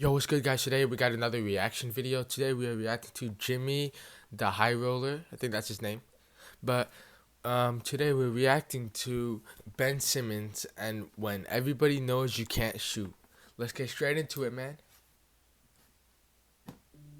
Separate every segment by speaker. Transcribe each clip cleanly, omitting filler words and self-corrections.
Speaker 1: Yo, what's good, guys? Today we got another reaction video. Today we are reacting to Jimmy the High Roller. I think that's his name. But today we're reacting to Ben Simmons and when everybody knows you can't shoot. Let's get straight into it, man.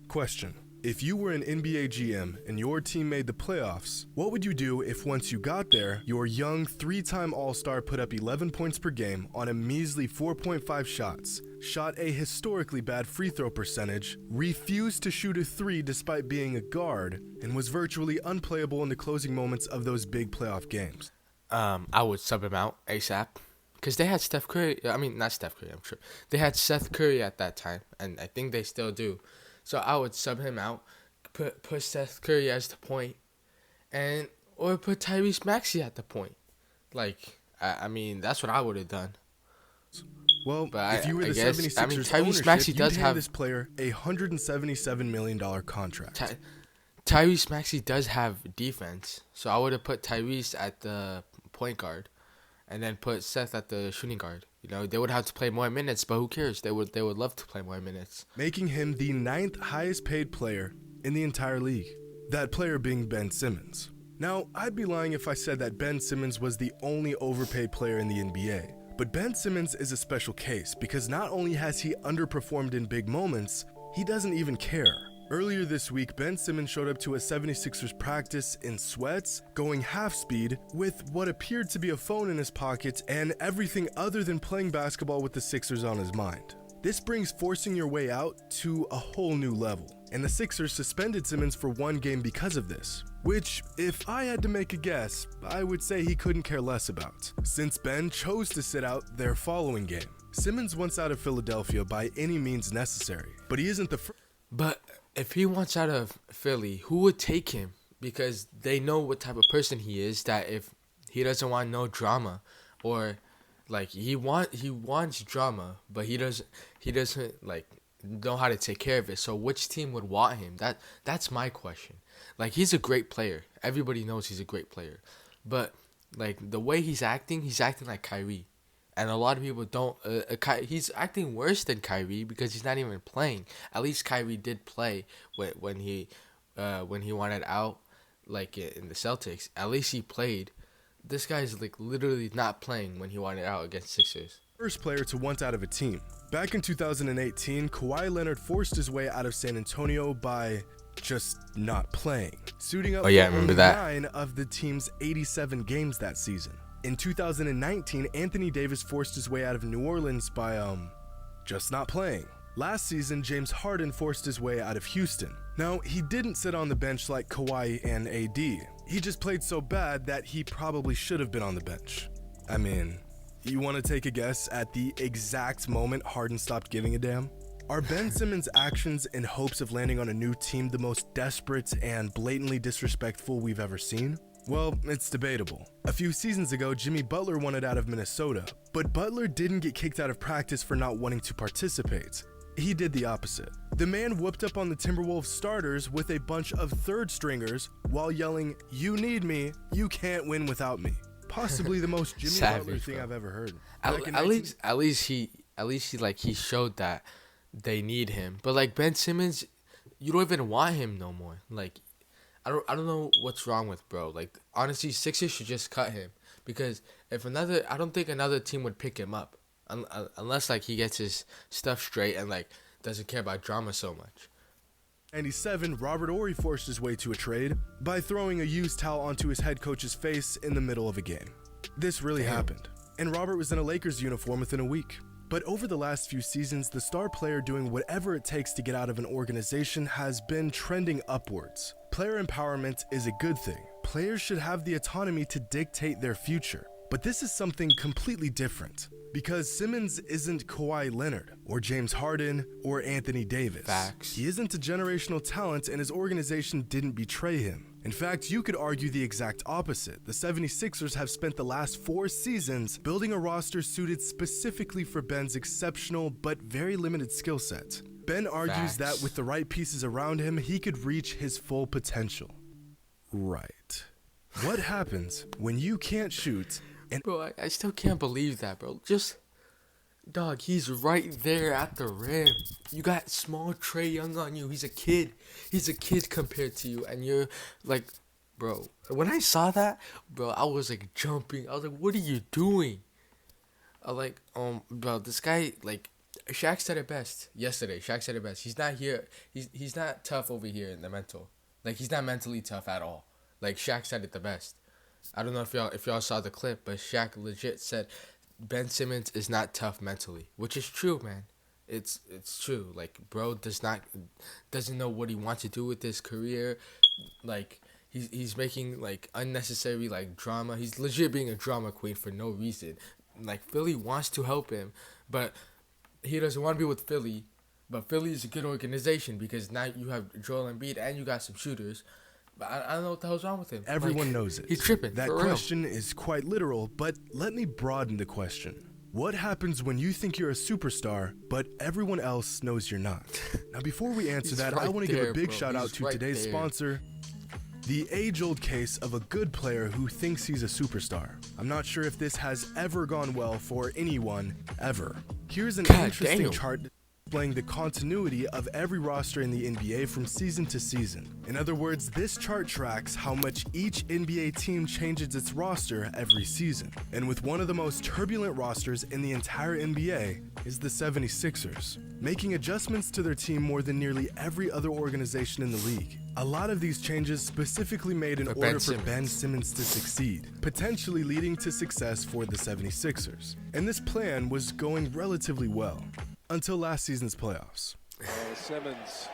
Speaker 2: Question. If you were an NBA GM and your team made the playoffs, what would you do if once you got there, your young three-time All-Star put up 11 points per game on a measly 4.5 shots, shot a historically bad free throw percentage, refused to shoot a three despite being a guard, and was virtually unplayable in the closing moments of those big playoff games?
Speaker 1: I would sub him out ASAP. Because they had Steph Curry. I mean, not Steph Curry, I'm sure. They had Seth Curry at that time, and I think they still do. So I would sub him out, put Seth Curry as the point, or put Tyrese Maxey at the point. Like, I mean, that's what I would have done.
Speaker 2: Well,
Speaker 1: But
Speaker 2: if you were
Speaker 1: I
Speaker 2: the
Speaker 1: guess,
Speaker 2: 76ers
Speaker 1: I mean, Tyrese
Speaker 2: ownership,
Speaker 1: Maxey
Speaker 2: you'd
Speaker 1: does
Speaker 2: hand
Speaker 1: have
Speaker 2: this player a $177 million contract.
Speaker 1: Tyrese Maxey does have defense, so I would have put Tyrese at the point guard, and then put Seth at the shooting guard. You know, they would have to play more minutes, but who cares? They would love to play more minutes.
Speaker 2: Making him the 9th highest paid player in the entire league. That player being Ben Simmons. Now, I'd be lying if I said that Ben Simmons was the only overpaid player in the NBA. But Ben Simmons is a special case because not only has he underperformed in big moments, he doesn't even care. Earlier this week, Ben Simmons showed up to a 76ers practice in sweats, going half speed, with what appeared to be a phone in his pocket and everything other than playing basketball with the Sixers on his mind. This brings forcing your way out to a whole new level, and the Sixers suspended Simmons for one game because of this, which, if I had to make a guess, I would say he couldn't care less about, since Ben chose to sit out their following game. Simmons wants out of Philadelphia by any means necessary, but he isn't the first.
Speaker 1: But if he wants out of Philly, who would take him? Because they know what type of person he is. That if he doesn't want no drama, or like he wants drama, but he doesn't like know how to take care of it. So which team would want him? That's my question. Like, he's a great player. Everybody knows he's a great player, but like the way he's acting like Kyrie. And a lot of people don't. He's acting worse than Kyrie because he's not even playing. At least Kyrie did play when he wanted out, like in the Celtics. At least he played. This guy's like literally not playing when he wanted out against Sixers.
Speaker 2: First player to want out of a team. Back in 2018, Kawhi Leonard forced his way out of San Antonio by just not playing, suiting up
Speaker 1: Oh yeah, I
Speaker 2: for
Speaker 1: remember
Speaker 2: only
Speaker 1: that.
Speaker 2: 9 of the team's 87 games that season. In 2019, Anthony Davis forced his way out of New Orleans by, just not playing. Last season, James Harden forced his way out of Houston. Now, he didn't sit on the bench like Kawhi and AD. He just played so bad that he probably should have been on the bench. I mean, you want to take a guess at the exact moment Harden stopped giving a damn? Are Ben Simmons' actions in hopes of landing on a new team the most desperate and blatantly disrespectful we've ever seen? Well, it's debatable. A few seasons ago, Jimmy Butler wanted out of Minnesota, but Butler didn't get kicked out of practice for not wanting to participate. He did the opposite. The man whooped up on the Timberwolves starters with a bunch of third stringers while yelling, "You need me, you can't win without me." Possibly the most Jimmy
Speaker 1: Savage,
Speaker 2: Butler thing
Speaker 1: bro.
Speaker 2: I've ever heard.
Speaker 1: At least he like he showed that they need him. But like Ben Simmons, you don't even want him no more. Like, I don't know what's wrong with bro. Like, honestly, Sixers should just cut him because I don't think another team would pick him up unless like he gets his stuff straight and like doesn't care about drama so much.
Speaker 2: 97, Robert Horry forced his way to a trade by throwing a used towel onto his head coach's face in the middle of a game. This really happened, and Robert was in a Lakers uniform within a week. But over the last few seasons, the star player doing whatever it takes to get out of an organization has been trending upwards. Player empowerment is a good thing. Players should have the autonomy to dictate their future. But this is something completely different, because Simmons isn't Kawhi Leonard, or James Harden, or Anthony Davis.
Speaker 1: Facts.
Speaker 2: He isn't a generational talent, and his organization didn't betray him. In fact, you could argue the exact opposite. The 76ers have spent the last 4 seasons building a roster suited specifically for Ben's exceptional but very limited skill set. Ben argues that with the right pieces around him, he could reach his full potential. Right. What happens when you can't shoot?
Speaker 1: Bro, I still can't believe that, bro. Just Dog, he's right there at the rim. You got small Trae Young on you. He's a kid. He's a kid compared to you, and you're like, bro. When I saw that, bro, I was like jumping. I was like, what are you doing? I like, bro, this guy, like, Shaq said it best yesterday. Shaq said it best. He's not here. He's not tough over here in the mental. Like, he's not mentally tough at all. Like, Shaq said it the best. I don't know if y'all saw the clip, but Shaq legit said Ben Simmons is not tough mentally, which is true, man. It's true. Like, bro doesn't know what he wants to do with his career. Like, he's making like unnecessary like drama. He's legit being a drama queen for no reason. Like, Philly wants to help him, but he doesn't want to be with Philly. But Philly is a good organization because now you have Joel Embiid and you got some shooters. But I don't know what the hell's wrong with him.
Speaker 2: Everyone
Speaker 1: like,
Speaker 2: knows it.
Speaker 1: He's tripping.
Speaker 2: That
Speaker 1: for
Speaker 2: question
Speaker 1: real.
Speaker 2: is quite literal, but let me broaden the question. What happens when you think you're a superstar, but everyone else knows you're not? Now, before we answer that, I want to give a big shout out to today's sponsor, the age-old case of a good player who thinks he's a superstar. I'm not sure if this has ever gone well for anyone, ever. Here's an interesting chart displaying the continuity of every roster in the NBA from season to season. In other words, this chart tracks how much each NBA team changes its roster every season. And with one of the most turbulent rosters in the entire NBA is the 76ers, making adjustments to their team more than nearly every other organization in the league. A lot of these changes specifically made in order for Ben Simmons to succeed, potentially leading to success for the 76ers. And this plan was going relatively well, until last season's playoffs.
Speaker 3: Simmons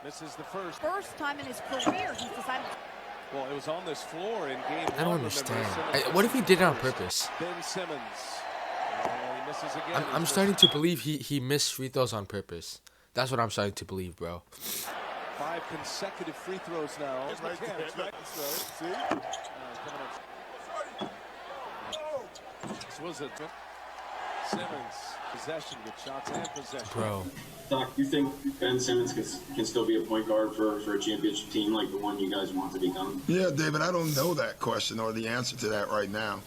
Speaker 3: misses the
Speaker 4: first time in his career he's decided.
Speaker 3: Well, it was on this floor in game one.
Speaker 1: I don't understand. What if he did it on purpose?
Speaker 3: Ben Simmons. He misses again.
Speaker 1: I'm starting to believe he missed free throws on purpose. That's what I'm starting to believe, bro.
Speaker 3: 5 consecutive free throws now.
Speaker 5: Right there. See?
Speaker 3: This was it. Simmons, possession with shots and possession.
Speaker 1: Bro.
Speaker 6: Doc, you think Ben Simmons can still be a point guard for a championship team like the one you guys want to become?
Speaker 5: Yeah, David, I don't know that question or the answer to that right now.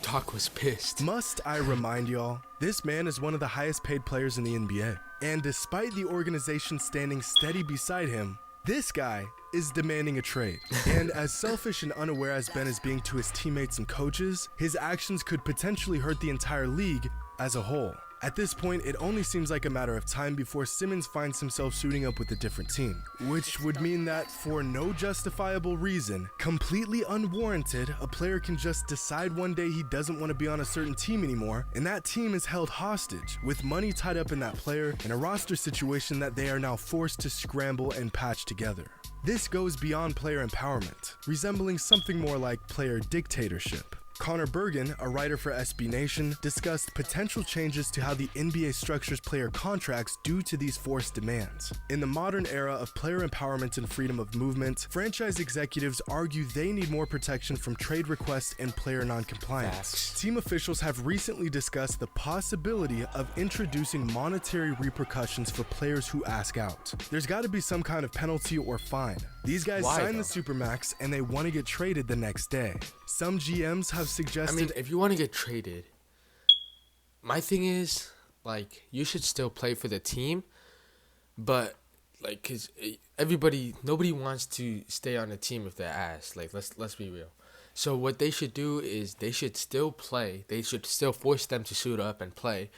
Speaker 1: Doc was pissed.
Speaker 2: Must I remind y'all, this man is one of the highest paid players in the NBA. And despite the organization standing steady beside him, this guy is demanding a trade. And as selfish and unaware as Ben is being to his teammates and coaches, his actions could potentially hurt the entire league as a whole. At this point, it only seems like a matter of time before Simmons finds himself suiting up with a different team, which would mean that for no justifiable reason, completely unwarranted, a player can just decide one day he doesn't want to be on a certain team anymore, and that team is held hostage, with money tied up in that player and a roster situation that they are now forced to scramble and patch together. This goes beyond player empowerment, resembling something more like player dictatorship. Connor Bergen, a writer for SB Nation, discussed potential changes to how the NBA structures player contracts due to these forced demands. In the modern era of player empowerment and freedom of movement, franchise executives argue they need more protection from trade requests and player non-compliance. Team officials have recently discussed the possibility of introducing monetary repercussions for players who ask out. There's got to be some kind of penalty or fine. These guys sign the Supermax and they want to get traded the next day. Some GMs have suggested...
Speaker 1: I mean, if you want to get traded, my thing is, like, you should still play for the team, but, like, because nobody wants to stay on the team if they're ass. Like, let's be real. So what they should do is they should still play. They should still force them to suit up and play.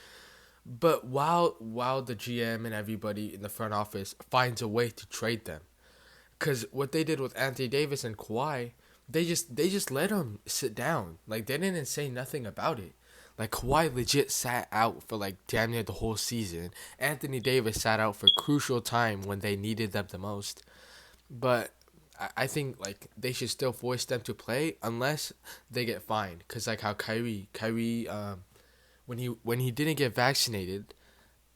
Speaker 1: But while the GM and everybody in the front office finds a way to trade them. Because what they did with Anthony Davis and Kawhi, they just let him sit down. Like, they didn't say nothing about it. Like, Kawhi legit sat out for, like, damn near the whole season. Anthony Davis sat out for crucial time when they needed them the most. But I think, like, they should still force them to play unless they get fined. Because, like, how Kyrie, when he didn't get vaccinated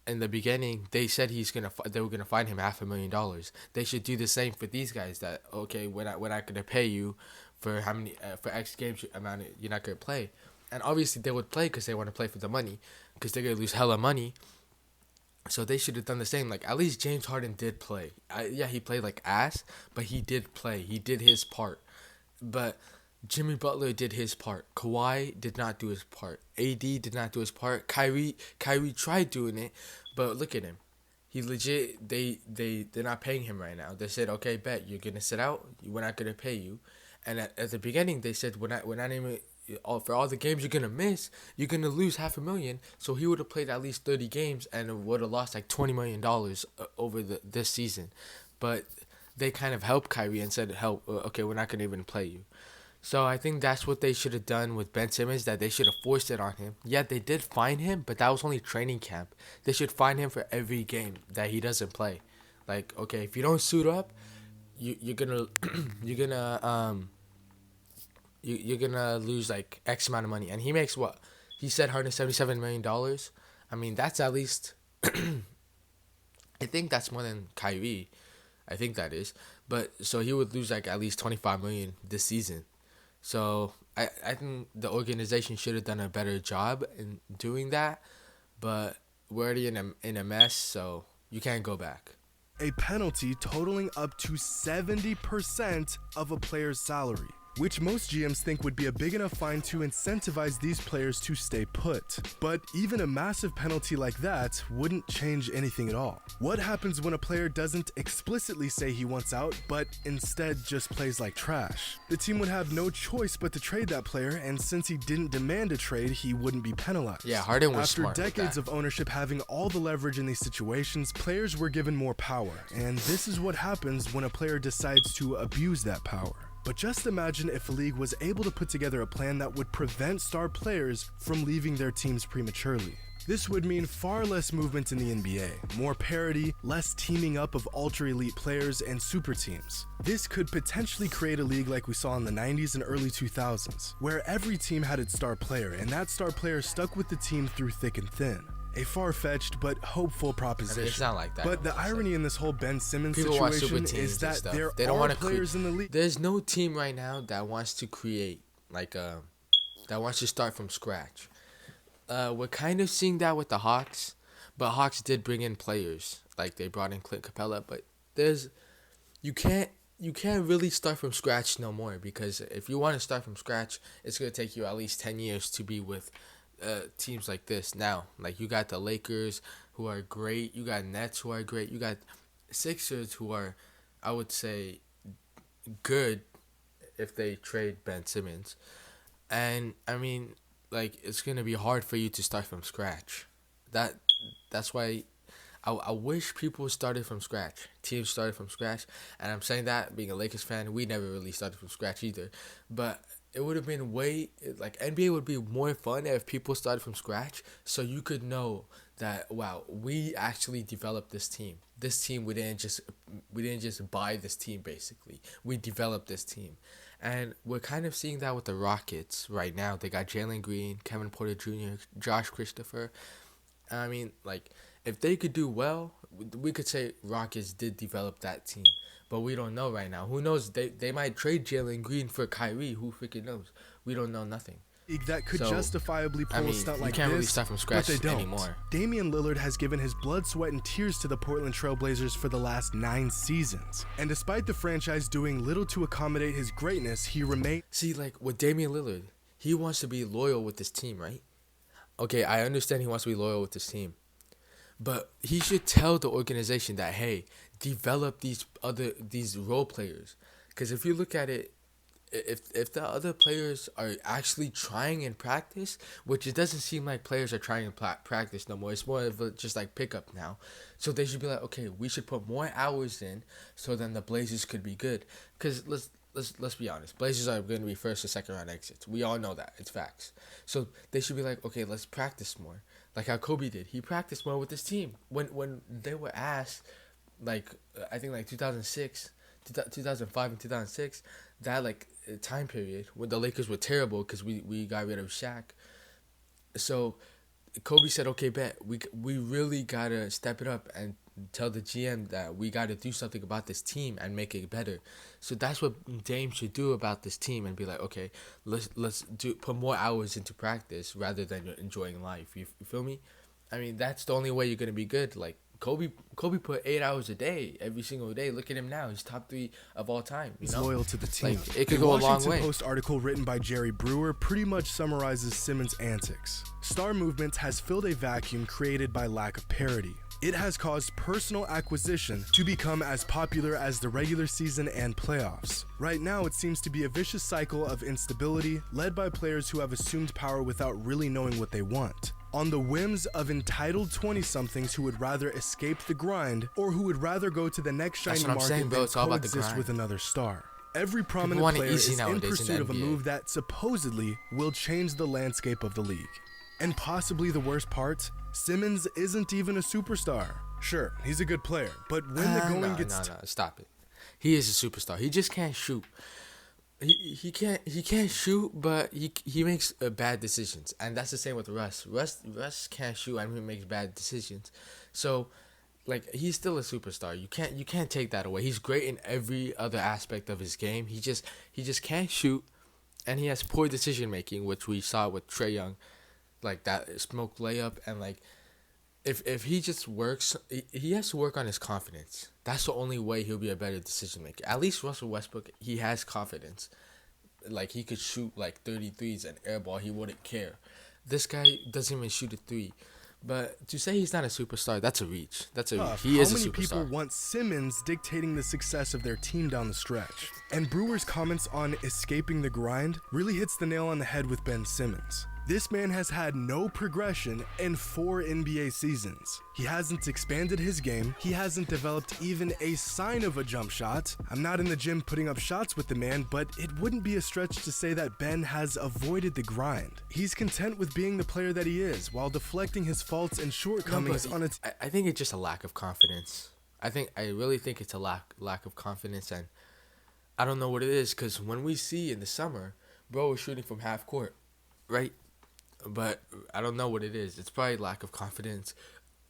Speaker 1: in the beginning, they said they were gonna fine him $500,000. They should do the same for these guys. That okay, we're not gonna pay you for how many for X games amount you're not gonna play, and obviously they would play because they want to play for the money, because they're gonna lose hella money. So they should have done the same. Like, at least James Harden did play. Yeah, he played like ass, but he did play. He did his part. But Jimmy Butler did his part. Kawhi did not do his part. AD did not do his part. Kyrie tried doing it, but look at him. He legit they're not paying him right now. They said, okay, bet you're gonna sit out. We're not gonna pay you. And at the beginning they said we're not even for all the games you're gonna miss. You're gonna lose $500,000. So he would have played at least 30 games and would have lost like $20 million over this season. But they kind of helped Kyrie and said, help. Okay, we're not gonna even play you. So I think that's what they should have done with Ben Simmons, that they should have forced it on him. Yeah, they did fine him, but that was only training camp. They should fine him for every game that he doesn't play. Like, okay, if you don't suit up, you're gonna you're gonna lose like X amount of money. And he makes what? He said $177 million. I mean, that's at least I think that's more than Kyrie. I think that is. But so he would lose like at least 25 million this season. So I think the organization should have done a better job in doing that, but we're already in a mess, so you can't go back.
Speaker 2: A penalty totaling up to 70% of a player's salary, which most GMs think would be a big enough fine to incentivize these players to stay put. But even a massive penalty like that wouldn't change anything at all. What happens when a player doesn't explicitly say he wants out, but instead just plays like trash? The team would have no choice but to trade that player, and since he didn't demand a trade, he wouldn't be penalized.
Speaker 1: Yeah, Harden was
Speaker 2: After
Speaker 1: smart with
Speaker 2: decades
Speaker 1: that.
Speaker 2: of ownership having all the leverage in these situations, players were given more power, and this is what happens when a player decides to abuse that power. But just imagine if a league was able to put together a plan that would prevent star players from leaving their teams prematurely. This would mean far less movement in the NBA, more parity, less teaming up of ultra-elite players and super teams. This could potentially create a league like we saw in the 90s and early 2000s, where every team had its star player, and that star player stuck with the team through thick and thin. A far-fetched but hopeful proposition.
Speaker 1: It's not like that.
Speaker 2: But the irony in this whole Ben Simmons
Speaker 1: People want
Speaker 2: situation
Speaker 1: super teams
Speaker 2: is that
Speaker 1: and stuff.
Speaker 2: there
Speaker 1: They don't
Speaker 2: are
Speaker 1: want to
Speaker 2: players in the league.
Speaker 1: There's no team right now that wants to create that wants to start from scratch. We're kind of seeing that with the Hawks, but Hawks did bring in players. Like they brought in Clint Capella, but you can't really start from scratch no more, because if you want to start from scratch, it's gonna take you at least 10 years to be with teams like this. Now, like you got the Lakers who are great, you got Nets who are great, you got Sixers who are, I would say, good if they trade Ben Simmons. And I mean, like, it's gonna be hard for you to start from scratch. That's why I wish people started from scratch. Teams started from scratch, and I'm saying that being a Lakers fan, we never really started from scratch either. But it would have been NBA would be more fun if people started from scratch, so you could know that, wow, we actually developed this team. This team, we didn't just buy this team, basically. We developed this team. And we're kind of seeing that with the Rockets right now. They got Jalen Green, Kevin Porter Jr., Josh Christopher. I mean, like, if they could do well, we could say Rockets did develop that team. But we don't know right now. Who knows? They might trade Jalen Green for Kyrie. Who freaking knows? We don't know nothing.
Speaker 2: That could
Speaker 1: So,
Speaker 2: justifiably pull a stunt like
Speaker 1: you can't
Speaker 2: this,
Speaker 1: really start from scratch
Speaker 2: but they don't.
Speaker 1: anymore.
Speaker 2: Damian Lillard has given his blood, sweat, and tears to the Portland Trail Blazers for the last 9 seasons. And despite the franchise doing little to accommodate his greatness, he remained...
Speaker 1: See, like, with Damian Lillard, he wants to be loyal with this team, right? Okay, I understand he wants to be loyal with this team. But he should tell the organization that, hey, develop these role players. Because if you look at it, if the other players are actually trying in practice, which it doesn't seem like players are trying in practice no more. It's more of just like pickup now. So they should be like, okay, we should put more hours in, so then the Blazers could be good. Because let's be honest, Blazers are going to be first or second round exits. We all know that. It's facts. So they should be like, okay, let's practice more. Like how Kobe did. He practiced more with his team. When they were asked, like, I think like 2006, 2005 and 2006, that like time period when the Lakers were terrible because we got rid of Shaq. So Kobe said, okay, bet, we really got to step it up and tell the GM that we got to do something about this team and make it better. So that's what Dame should do about this team and be like, okay, let's put more hours into practice rather than enjoying life. You feel me? I mean, that's the only way you're going to be good. Like, Kobe put 8 hours a day every single day. Look at him now; he's top 3 of all time.
Speaker 2: He's loyal to the team.
Speaker 1: Like, it could go a long
Speaker 2: Washington
Speaker 1: way.
Speaker 2: Post article written by Jerry Brewer pretty much summarizes Simmons' antics. Star movement has filled a vacuum created by lack of parity. It has caused personal acquisition to become as popular as the regular season and playoffs. Right now, it seems to be a vicious cycle of instability led by players who have assumed power without really knowing what they want, on the whims of entitled 20-somethings who would rather escape the grind or who would rather go to the next shiny market than coexist with another star. Every prominent player is in pursuit of a move that supposedly will change the landscape of the league. And possibly the worst part, Simmons isn't even a superstar. Sure, he's a good player, but when the going gets
Speaker 1: no, stop it. He is a superstar. He just can't shoot. He can't shoot, but he makes bad decisions, and that's the same with Russ. Russ can't shoot and he makes bad decisions. So, like, he's still a superstar. You can't take that away. He's great in every other aspect of his game. He just can't shoot, and he has poor decision making, which we saw with Trae Young. Like that smoke layup, and like if he just works, he has to work on his confidence. That's the only way he'll be a better decision maker. At least Russell Westbrook, he has confidence. Like, he could shoot like 33s and airball, he wouldn't care. This guy doesn't even shoot a 3. But to say he's not a superstar, that's a reach. He is a superstar. How many people
Speaker 2: want Simmons dictating the success of their team down the stretch? And Brewer's comments on escaping the grind really hits the nail on the head with Ben Simmons. This man has had no progression in 4 NBA seasons. He hasn't expanded his game. He hasn't developed even a sign of a jump shot. I'm not in the gym putting up shots with the man, but it wouldn't be a stretch to say that Ben has avoided the grind. He's content with being the player that he is, while deflecting his faults and shortcomings on its...
Speaker 1: I think it's just a lack of confidence. I really think it's a lack of confidence, and I don't know what it is, because when we see in the summer, bro was shooting from half court, right? But I don't know what it is. It's probably lack of confidence,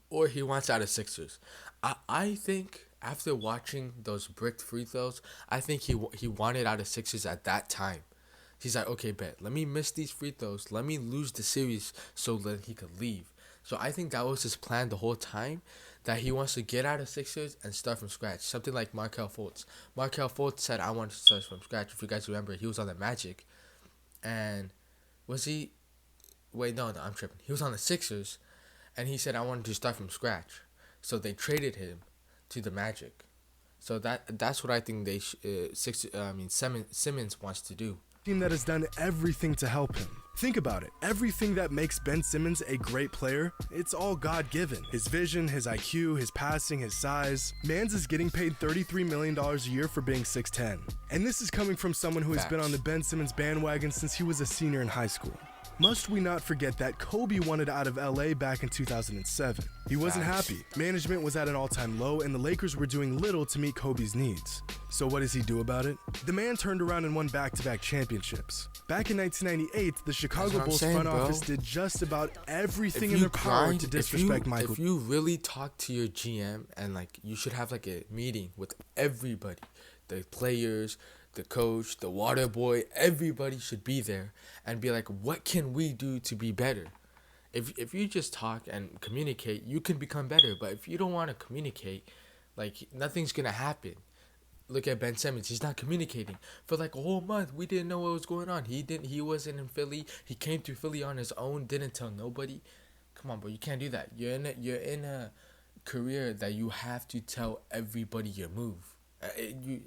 Speaker 1: or he wants out of Sixers. I think after watching those bricked free throws, I think he wanted out of Sixers at that time. He's like, okay, bet, let me miss these free throws. Let me lose the series so that he could leave. So I think that was his plan the whole time, that he wants to get out of Sixers and start from scratch. Something like Markelle Fultz. Markelle Fultz said, I want to start from scratch. If you guys remember, he was on the Magic. And was he... Wait, no, I'm tripping. He was on the Sixers, and he said, I wanted to start from scratch. So they traded him to the Magic. So that's what I think Simmons wants to do.
Speaker 2: Team that has done everything to help him. Think about it. Everything that makes Ben Simmons a great player, it's all God-given. His vision, his IQ, his passing, his size. Mans is getting paid $33 million a year for being 6'10". And this is coming from someone who has been on the Ben Simmons bandwagon since he was a senior in high school. Must we not forget that Kobe wanted out of LA back in 2007. He wasn't happy. Management was at an all-time low, and the Lakers were doing little to meet Kobe's needs. So what does he do about it? The man turned around and won back-to-back championships. Back in 1998, the Chicago Bulls front office did just about everything in their power to disrespect Michael.
Speaker 1: If you really talk to your GM, and like, you should have like a meeting with everybody, the players, the coach, the water boy, everybody should be there and be like, what can we do to be better? If you just talk and communicate, you can become better. But if you don't want to communicate, like, nothing's gonna happen. Look at Ben Simmons. He's not communicating for like a whole month. We didn't know what was going on. He wasn't in Philly. He came to Philly on his own. Didn't tell nobody. Come on, bro. You can't do that. You're in a career that you have to tell everybody your move. You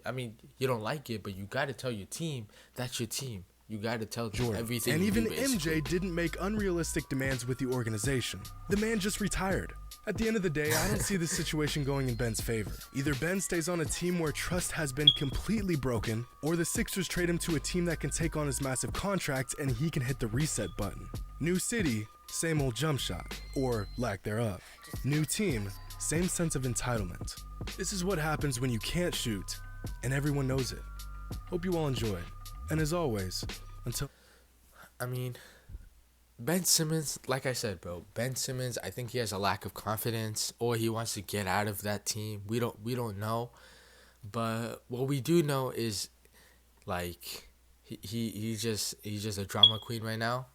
Speaker 1: don't like it, but you got to tell your team that's your team. You got to tell them everything.
Speaker 2: And even
Speaker 1: do,
Speaker 2: MJ didn't make unrealistic demands with the organization. The man just retired. At the end of the day, I don't see this situation going in Ben's favor. Either Ben stays on a team where trust has been completely broken, or the Sixers trade him to a team that can take on his massive contract and he can hit the reset button. New city, same old jump shot, or lack thereof. New team, same sense of entitlement. This is what happens when you can't shoot, and everyone knows it. Hope you all enjoyed. And as always,
Speaker 1: Ben Simmons, like I said, bro, Ben Simmons, I think he has a lack of confidence, or he wants to get out of that team. We don't know. But what we do know is, like, he's just a drama queen right now.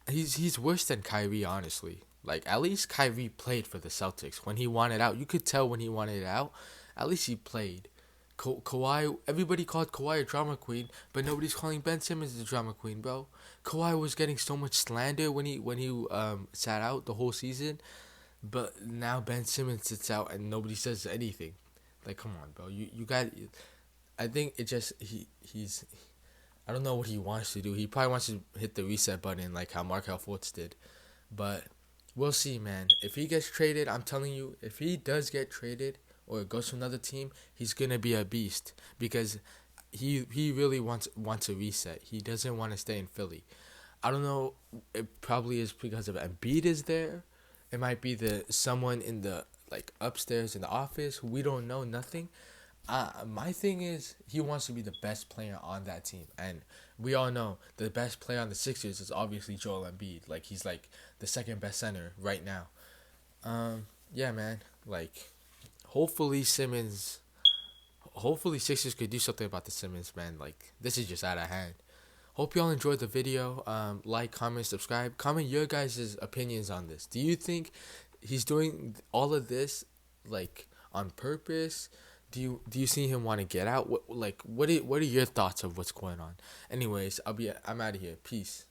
Speaker 1: He's worse than Kyrie, honestly. Like, at least Kyrie played for the Celtics when he wanted out. You could tell when he wanted out. At least he played. Kawhi, everybody called Kawhi a drama queen, but nobody's calling Ben Simmons a drama queen, bro. Kawhi was getting so much slander when he sat out the whole season, but now Ben Simmons sits out and nobody says anything. Like, come on, bro. You got. I think it just he's. I don't know what he wants to do. He probably wants to hit the reset button like how Markel Fultz did, but we'll see, man. If he gets traded, I'm telling you, if he does get traded or goes to another team, he's gonna be a beast because he really wants a reset. He doesn't want to stay in Philly. I don't know. It probably is because of Embiid is there. It might be someone in the like upstairs in the office. We don't know nothing. My thing is he wants to be the best player on that team, and we all know the best player on the Sixers is obviously Joel Embiid. Like he's like the second best center right now. Yeah, man. Like, hopefully Sixers could do something about the Simmons, man. Like, this is just out of hand. Hope y'all enjoyed the video. Like, comment, subscribe. Comment your guys' opinions on this. Do you think he's doing all of this like on purpose? Do you see him want to get out? What are your thoughts of what's going on? Anyways, I'm out of here. Peace.